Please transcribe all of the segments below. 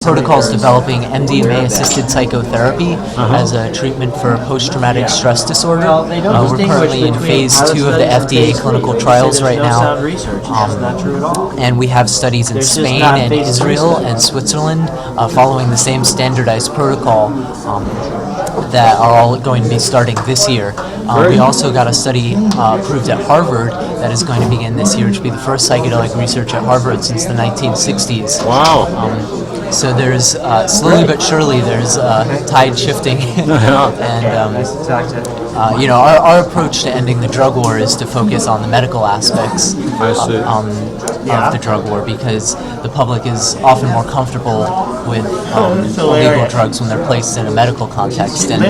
Protocols developing MDMA-assisted psychotherapy as a treatment for post-traumatic stress disorder. We're currently in phase 2 of the FDA clinical trials right now, and we have studies in Spain and Israel and Switzerland following the same standardized protocol that are all going to be starting this year. We also got a study approved at Harvard that is going to begin this year, which will be the first psychedelic research at Harvard since the 1960s. Wow. So there's, slowly but surely, there's tide shifting. And our approach to ending the drug war is to focus on the medical aspects of the drug war, because the public is often more comfortable with illegal drugs when they're placed in a medical context. And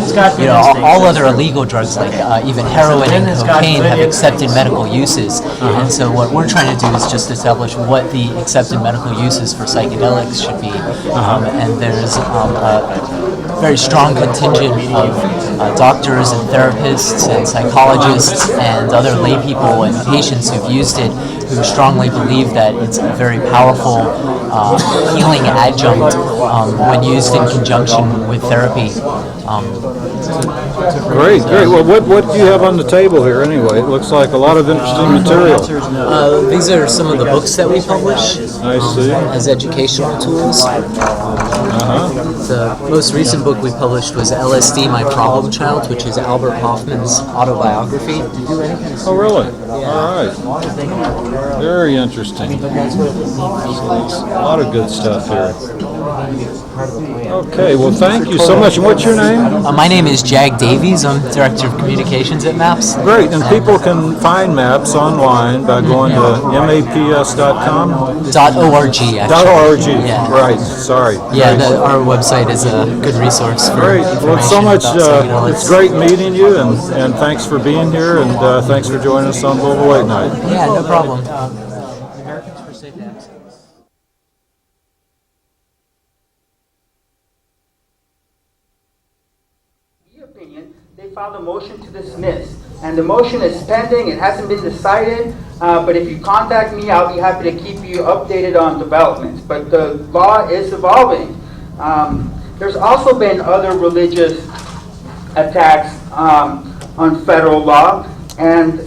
all other illegal drugs, like even heroin and cocaine, have accepted medical uses. And so what we're trying to do is just establish what the accepted medical uses for psychedelics should be. And there's a very strong contingent of doctors and therapists and psychologists and other lay people and patients who've used it, who strongly believe that it's a very powerful healing adjunct when used in conjunction with therapy. Great. Well, what do you have on the table here anyway? It looks like a lot of interesting material. These are some of the books that we publish as educational tools. The most recent book we published was LSD, My Problem Child, which is Albert Hoffman's autobiography. Oh, really? Yeah. All right. Very interesting. A lot of good stuff here. Okay, well, thank you so much. And what's your name? My name is Jag Davies. I'm Director of Communications at MAPS. Great, and people can find MAPS online by going to maps.com? .org, actually. .org, yeah. Right, sorry. Yeah, our website is a good resource for Great. Well, it's so much, it's great meeting you, and thanks for being here, and thanks for joining us on Global Late Night. Yeah, no problem. Americans for Safe Access. Opinion, they filed a motion to dismiss, and the motion is pending. It hasn't been decided, but if you contact me, I'll be happy to keep you updated on developments. But the law is evolving. There's also been other religious attacks on federal law, and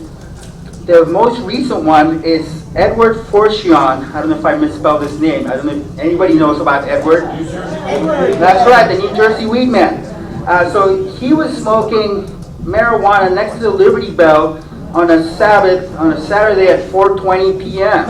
the most recent one is Edward Forcion. I don't know if I misspelled his name. I don't know if anybody knows about Edward. That's right, the New Jersey weed man. So he was smoking marijuana next to the Liberty Bell on a Saturday at 4:20 p.m.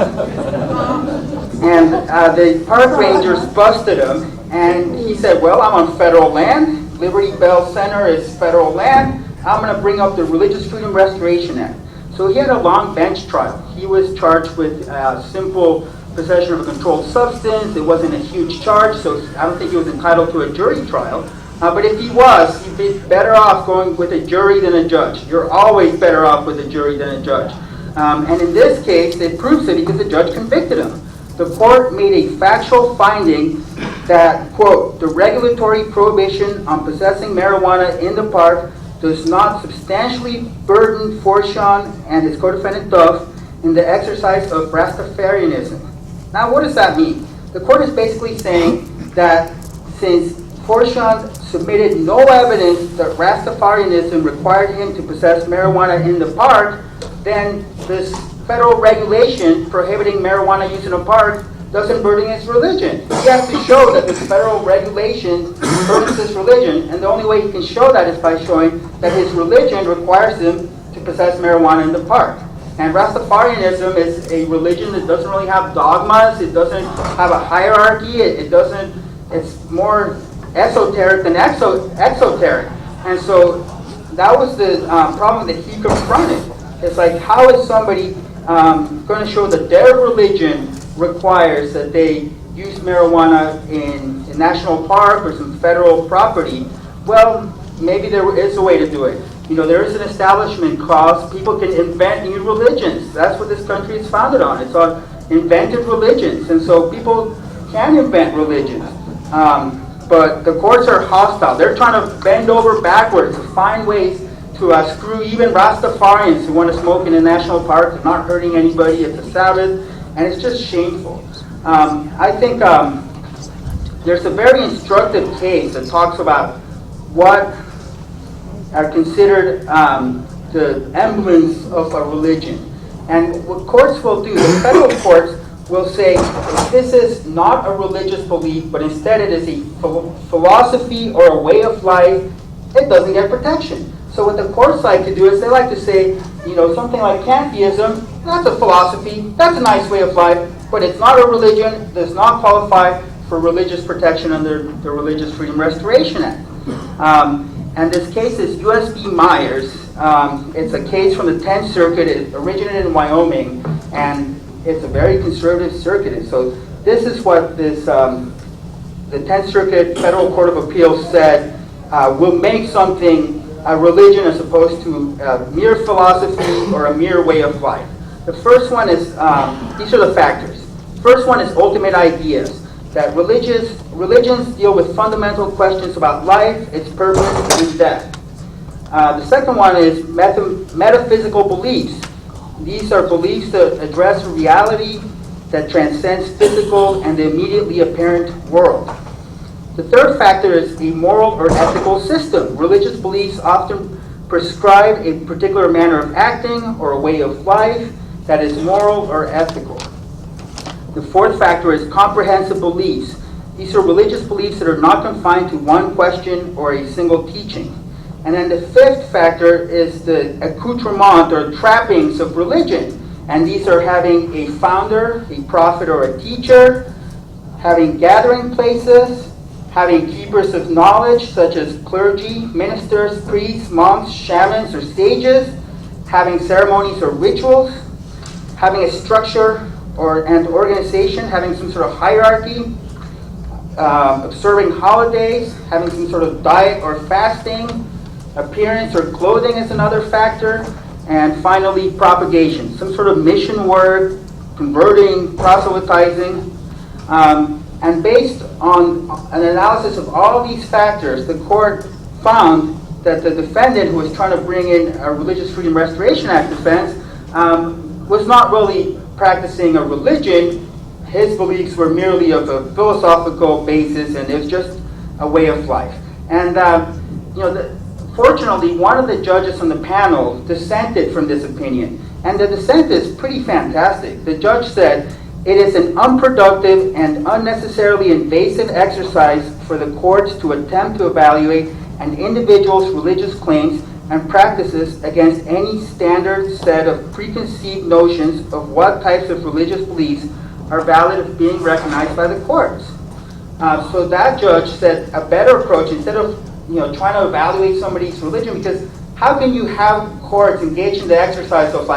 And the park rangers busted him, and he said, well, I'm on federal land. Liberty Bell Center is federal land. I'm going to bring up the Religious Freedom Restoration Act. So he had a long bench trial. He was charged with simple possession of a controlled substance. It wasn't a huge charge, so I don't think he was entitled to a jury trial. But if he was, he'd be better off going with a jury than a judge. You're always better off with a jury than a judge. And in this case, it proves it because the judge convicted him. The court made a factual finding that, quote, the regulatory prohibition on possessing marijuana in the park does not substantially burden Forcion and his co-defendant Duff in the exercise of Rastafarianism. Now, what does that mean? The court is basically saying that since Forcion submitted no evidence that Rastafarianism required him to possess marijuana in the park, then this federal regulation prohibiting marijuana use in a park doesn't burden his religion. He has to show that this federal regulation burdens his religion, and the only way he can show that is by showing that his religion requires him to possess marijuana in the park. And Rastafarianism is a religion that doesn't really have dogmas, it doesn't have a hierarchy, it's more esoteric than exoteric. And so that was the problem that he confronted. It's like, how is somebody going to show that their religion requires that they use marijuana in a national park or some federal property? Well, maybe there is a way to do it. You know, there is an establishment clause. People can invent new religions. That's what this country is founded on. It's on invented religions. And so people can invent religions. But the courts are hostile. They're trying to bend over backwards to find ways to screw even Rastafarians who want to smoke in a national park. They're not hurting anybody. It's a Sabbath. And it's just shameful. I think there's a very instructive case that talks about what are considered the emblems of a religion. And what courts will do, the federal courts will say, if this is not a religious belief, but instead it is a philosophy or a way of life, it doesn't get protection. So what the courts like to do is they like to say, you know, something like Kantianism, that's a philosophy, that's a nice way of life, but it's not a religion, does not qualify for religious protection under the Religious Freedom Restoration Act. And this case is U.S. v. Myers. It's a case from the 10th Circuit. It originated in Wyoming, and it's a very conservative circuit. And so this is what this the 10th Circuit Federal Court of Appeals said will make something a religion as opposed to a mere philosophy or a mere way of life. The first one is, these are the factors. First one is ultimate ideas, that religions deal with fundamental questions about life, its purpose, and its death. The second one is metaphysical beliefs. These are beliefs that address a reality that transcends physical and the immediately apparent world. The third factor is a moral or ethical system. Religious beliefs often prescribe a particular manner of acting or a way of life that is moral or ethical. The fourth factor is comprehensive beliefs. These are religious beliefs that are not confined to one question or a single teaching. And then the fifth factor is the accoutrement or trappings of religion. And these are having a founder, a prophet or a teacher, having gathering places, having keepers of knowledge such as clergy, ministers, priests, monks, shamans, or sages, having ceremonies or rituals, having a structure and organization, having some sort of hierarchy, observing holidays, having some sort of diet or fasting, appearance or clothing is another factor, and finally propagation, some sort of mission work, converting, proselytizing. And based on an analysis of all these factors, the court found that the defendant who was trying to bring in a Religious Freedom Restoration Act defense was not really practicing a religion. His beliefs were merely of a philosophical basis, and it was just a way of life. And fortunately, one of the judges on the panel dissented from this opinion, and the dissent is pretty fantastic. The judge said, "It is an unproductive and unnecessarily invasive exercise for the courts to attempt to evaluate an individual's religious claims and practices against any standard set of preconceived notions of what types of religious beliefs are valid of being recognized by the courts." So that judge said a better approach, instead of trying to evaluate somebody's religion, because how can you have courts engage in the exercise of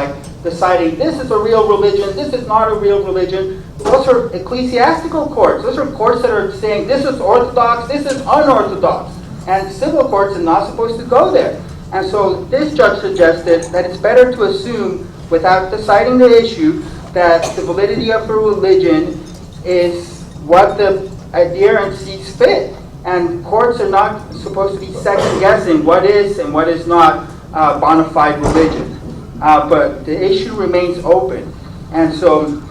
deciding this is a real religion, this is not a real religion? Those are ecclesiastical courts. Those are courts that are saying this is orthodox, this is unorthodox. And civil courts are not supposed to go there. And so this judge suggested that it's better to assume, without deciding the issue, that the validity of a religion is what the adherent sees fit. And courts are not supposed to be second-guessing what is and what is not bona fide religion. But the issue remains open. And so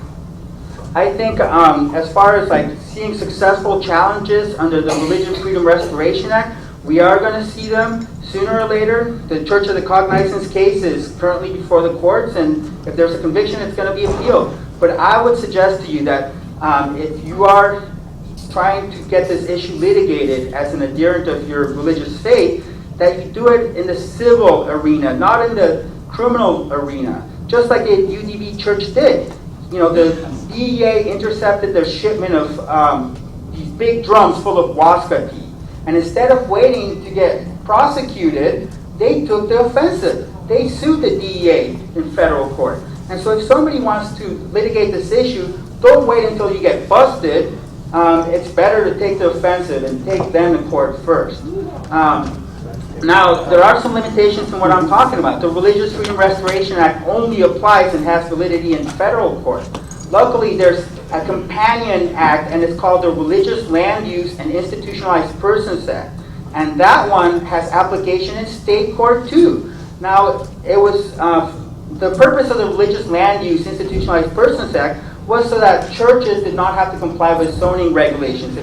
I think as far as seeing successful challenges under the Religious Freedom Restoration Act, we are going to see them sooner or later. The Church of the Cognizance case is currently before the courts, and if there's a conviction, it's going to be appealed. But I would suggest to you that if you are trying to get this issue litigated as an adherent of your religious faith, that you do it in the civil arena, not in the criminal arena, just like the UDV Church did. The DEA intercepted their shipment of these big drums full of Huasca tea. And instead of waiting to get prosecuted, they took the offensive. They sued the DEA in federal court. And so if somebody wants to litigate this issue, don't wait until you get busted. It's better to take the offensive and take them to court first. Now, there are some limitations in what I'm talking about. The Religious Freedom Restoration Act only applies and has validity in federal court. Luckily, there's a companion act, and it's called the Religious Land Use and Institutionalized Persons Act. And that one has application in state court too. Now, it was the purpose of the Religious Land Use Institutionalized Persons Act was so that churches did not have to comply with zoning regulations.